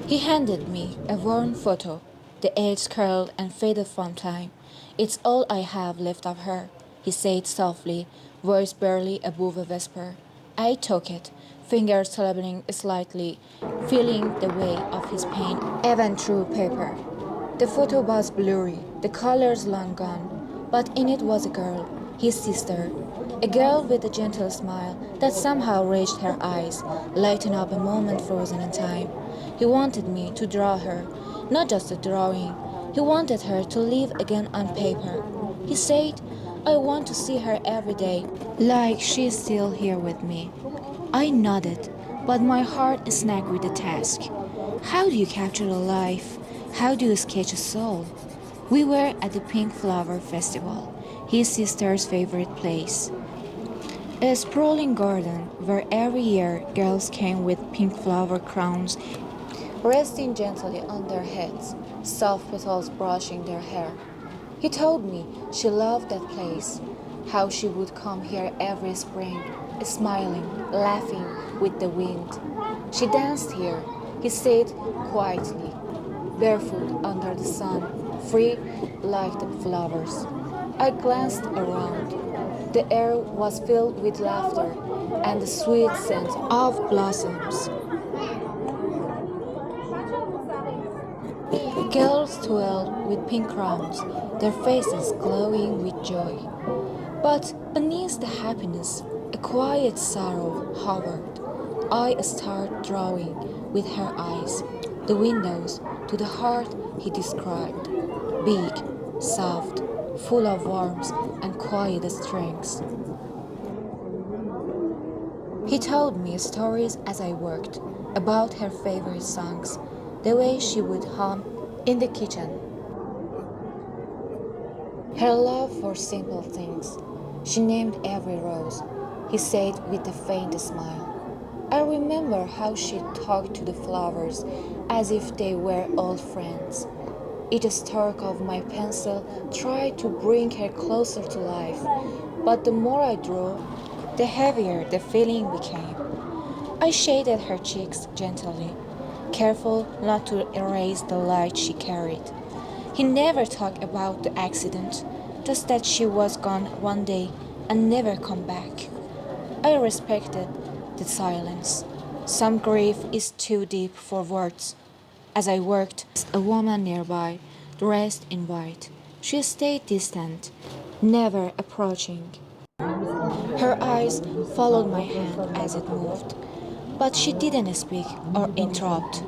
He handed me a worn photo, the edge curled and faded from time. It's all I have left of her, he said softly, voice barely above a whisper. I took it, fingers trembling slightly, feeling the weight of his pain even through paper. The photo was blurry, the colors long gone, but in it was a girl, his sister, a girl with a gentle smile that somehow reached her eyes, lighting up a moment frozen in time. He wanted me to draw her, not just a drawing. He wanted her to live again on paper. He said, I want to see her every day, like she's still here with me. I nodded, but my heart snagged with the task. How do you capture a life? How do you sketch a soul? We were at the Pink Flower Festival, his sister's favorite place. A sprawling garden where every year girls came with pink flower crowns, resting gently on their heads, soft petals brushing their hair. He told me she loved that place, how she would come here every spring, smiling, laughing with the wind. She danced here, he said quietly, barefoot under the sun, free like the flowers. I glanced around. The air was filled with laughter and the sweet scent of blossoms. Girls twirled with pink crowns, their faces glowing with joy. But beneath the happiness, a quiet sorrow hovered. I started drawing with her eyes, the windows to the heart he described, big, soft, full of warmth and quiet strength. He told me stories as I worked about her favorite songs, the way she would hum in the kitchen, her love for simple things. She named every rose, he said with a faint smile. I remember how she talked to the flowers as if they were old friends. Each stroke of my pencil tried to bring her closer to life, but the more I drew, the heavier the feeling became. I shaded her cheeks gently, careful not to erase the light she carried. He never talked about the accident, just that she was gone one day and never come back. I respected the silence. Some grief is too deep for words. As I worked, a woman nearby, dressed in white. She stayed distant, never approaching. Her eyes followed my hand as it moved, but she didn't speak or interrupt.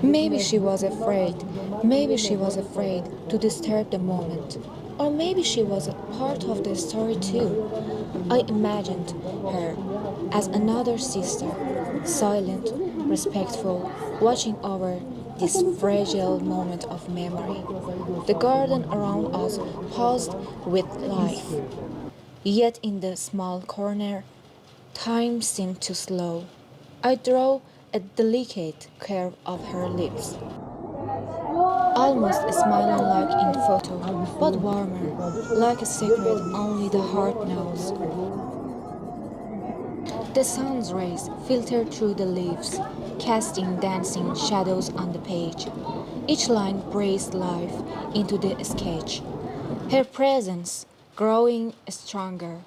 Maybe she was afraid. Maybe she was afraid to disturb the moment. Or maybe she was a part of the story too. I imagined her as another sister, silent, respectful, watching over this fragile moment of memory. The garden around us paused with life. Yet in the small corner, time seemed to slow. I drew a delicate curve of her lips, almost smiling like in photo, but warmer, like a secret only the heart knows. The sun's rays filtered through the leaves, casting dancing shadows on the page. Each line breathed life into the sketch, her presence growing stronger.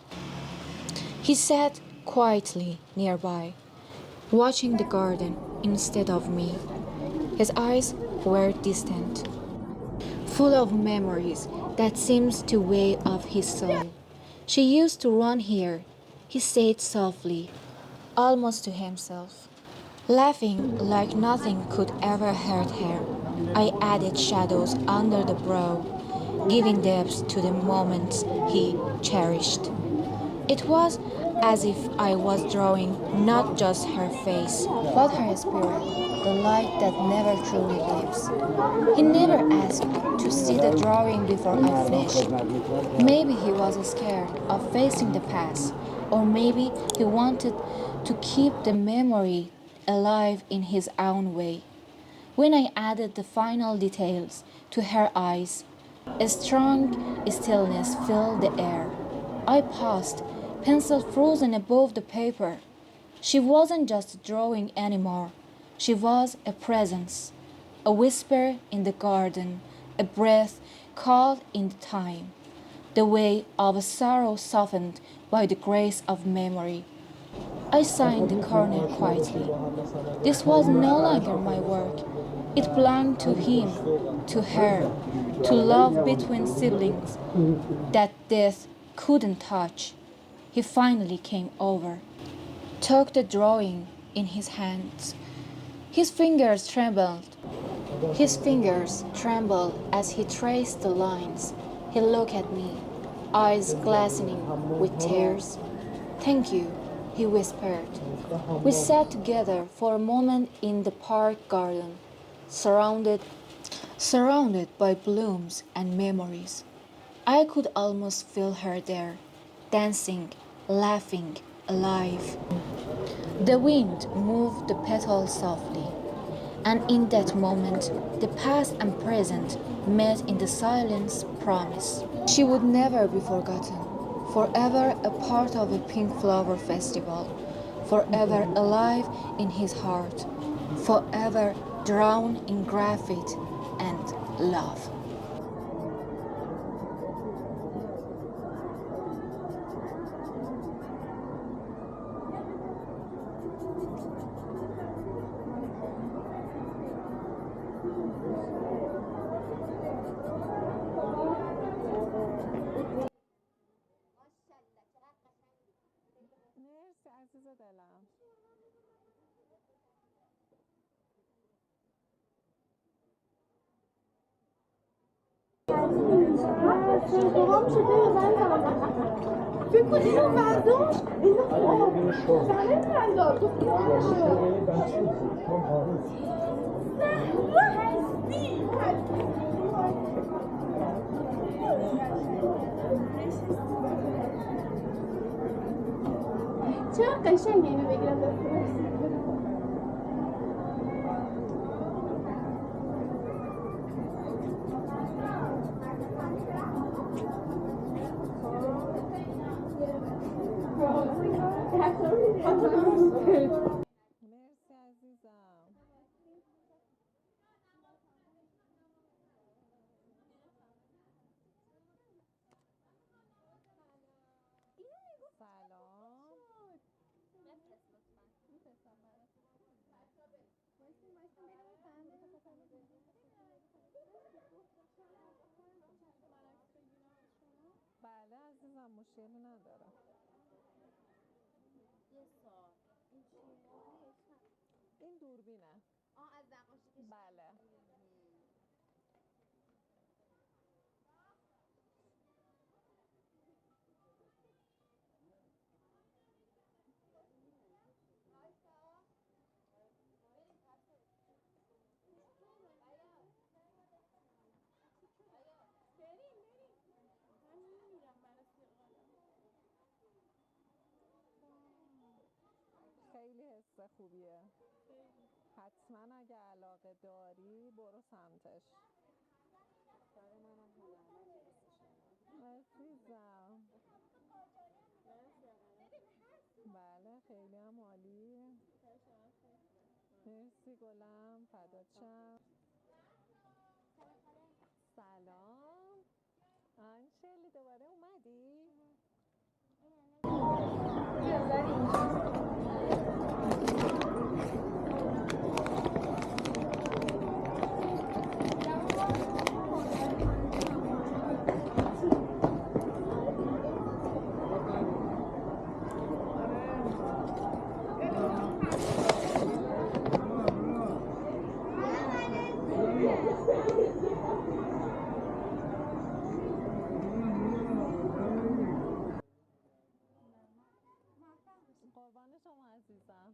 He sat quietly nearby, watching the garden instead of me. His eyes were distant, full of memories that seemed to weigh off his soul. She used to run here, he said softly, almost to himself, laughing like nothing could ever hurt her. I added shadows under the brow, giving depth to the moments he cherished. It was as if I was drawing not just her face, but her spirit, the light that never truly leaves. He never asked to see the drawing before I finished. Maybe he was scared of facing the past, or maybe he wanted to keep the memory alive in his own way. When I added the final details to her eyes, a strong stillness filled the air. I paused, pencil frozen above the paper. She wasn't just drawing anymore. She was a presence, A whisper in the garden, a breath called in the time, the way of a sorrow softened by the grace of memory. I signed the corner quietly. This was no longer my work. It belonged to him, to her, to love between siblings that death couldn't touch. He finally came over, took the drawing in his hands. His fingers trembled. His fingers trembled as he traced the lines. He looked at me, eyes glistening with tears. "Thank you," he whispered. We sat together for a moment in the park garden, surrounded by blooms and memories. I could almost feel her there, dancing, laughing, alive. The wind moved the petals softly, and in that moment, the past and present met in the silence promise. She would never be forgotten, forever a part of a Pink Flower Festival, forever alive in his heart, forever drowned in graphite and love. مرسی عزیز دلم. بابام شده فکر کنی اینو برداشت زنه بردار تو چرا قشنگه اینو بگیرم بفرست مرسی عزیزم. سلام. بله عزیزم، مشکلی نداره. یه سال این چیه؟ این دوربینه. از نقاشی کشیدی؟ بله. خیلی حس خوبیه. حتما اگه علاقه داری برو سمتش. عزیزم. بله خیلی هم عالی. مرسی گلم، فدات شم. سلام انشلی، دوباره اومدی؟ قربان شما عزیزم.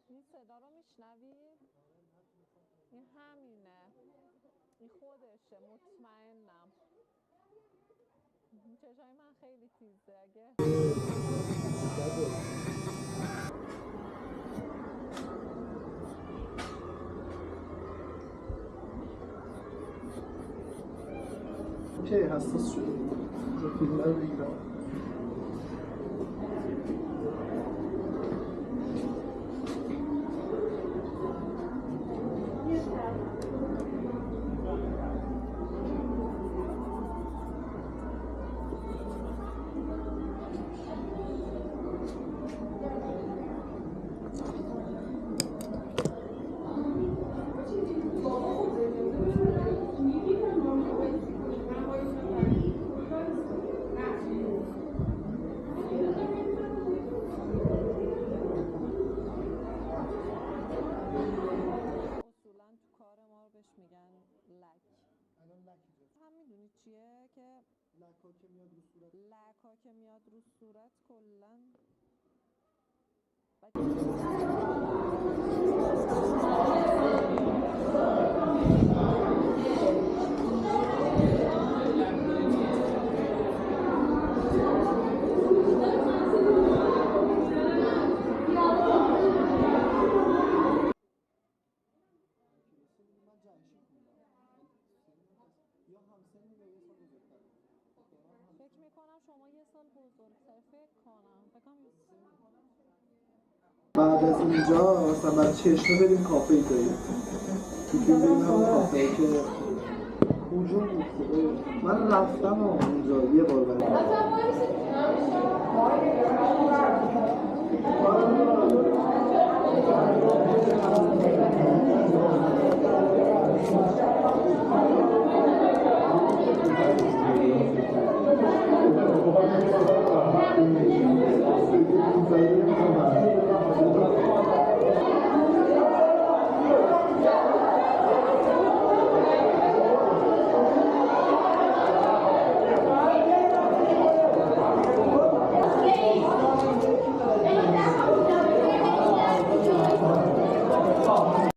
این صدا رو میشنوی؟ این همینه، این خودشه، مطمئنم. چشای من خیلی تیزه. اگه اوکی حساس شده فیلم رو بگیرم. اصولا تو کار ما رو بهش میگن لک. الان لک ایجاد هم میدونی چیه که لکا که میاد رو صورت لکا که میاد رو صورت کلا من جنشی خوندم یا همسنی یا یه سال بزرگتر فکر میکنم شما یه سال بزرگتر فکر کنم بعد از اینجا مثلا بعد چشمه بریم کافه ای داریم میتونیم بریم همون کافه ای که هجوم بود من رفتم اونجا یه بار بریم